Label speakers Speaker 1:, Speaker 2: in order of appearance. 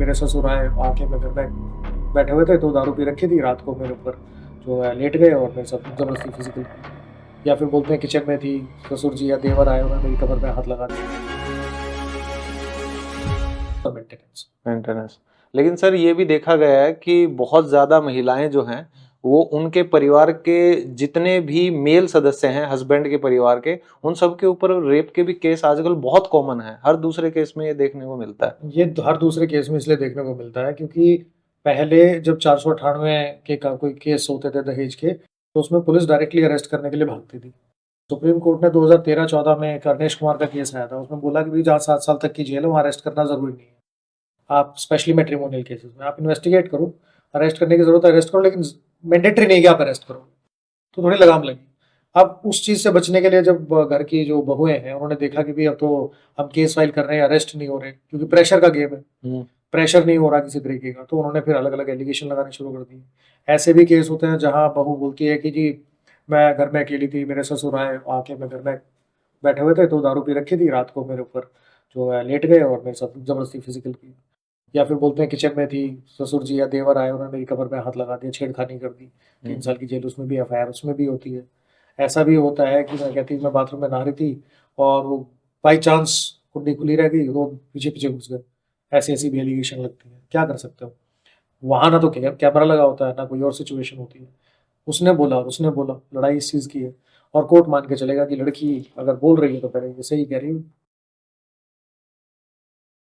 Speaker 1: मेरे ससुर आए आके मैं घर में बैठे हुए थे तो दारू पी रखी थी, रात को मेरे ऊपर जो है लेट गए और मेरे साथ ज़बरदस्ती फिजिकल की। या फिर बोलते हैं किचन में थी, ससुर जी या देवर आए, उन्होंने मेरी कमर में हाथ लगा दिया। Maintenance
Speaker 2: maintenance. लेकिन सर ये भी देखा गया है कि बहुत ज्यादा महिलाएं जो हैं वो उनके परिवार के जितने भी मेल सदस्य हैं हस्बैंड के परिवार के, उन सब के ऊपर रेप के भी केस आजकल बहुत कॉमन है, हर दूसरे केस में ये देखने को मिलता है।
Speaker 1: ये हर दूसरे केस में इसलिए देखने को मिलता है क्योंकि पहले जब 498 के कोई केस होते थे दहेज के, तो उसमें पुलिस डायरेक्टली अरेस्ट करने के लिए भागती थी। सुप्रीम कोर्ट ने 2013-14 में एक अरनेश कुमार का केस आया था, उसमें बोला कि भाई जहाँ 7 साल तक की जेल है वहाँ अरेस्ट करना जरूरी नहीं है। आप स्पेशली मैट्रिमोनियल केसेस में आप इन्वेस्टिगेट करो, अरेस्ट करने की जरूरत है अरेस्ट करो, लेकिन मैंडेटरी नहीं कि आप अरेस्ट करो, तो थोड़ी लगाम लगी। अब उस चीज से बचने के लिए जब घर की जो बहुएं हैं उन्होंने देखा कि भाई अब तो हम केस फाइल कर रहे हैं, अरेस्ट नहीं हो रहे, क्योंकि प्रेशर का गेम है, प्रेशर नहीं हो रहा किसी तरीके का, तो उन्होंने फिर अलग अलग एलिगेशन लगाने शुरू कर दिए। ऐसे भी केस होते हैं जहां बहू बोलती है कि जी मैं घर में अकेली थी, मेरे ससुर आए आके मैं घर में बैठे हुए थे तो दारू पी रखी थी, रात को मेरे ऊपर जो है लेट गए और मेरे साथ जबरदस्ती फिजिकल की। या फिर बोलते हैं किचन में थी, ससुर जी या देवर आए, उन्होंने मेरी कमर में हाथ लगा दिया, छेड़खानी कर दी, 3 साल की जेल, उसमें भी एफआईआर उसमें भी होती है। ऐसा भी होता है कि मैं कहती मैं बाथरूम में नहा रही थी और वो बाई चांस कुंडी खुली रह गई, वो पीछे पीछे घुस गए। ऐसी ऐसी भी एलिगेशन लगती है, क्या कर सकते हो। वहां ना तो कैमरा लगा होता है ना कोई और सिचुएशन होती है। उसने बोला और उसने बोला, लड़ाई इस चीज की है, और कोर्ट मान के चलेगा कि लड़की अगर बोल रही है तो पहले ये सही कह रही है।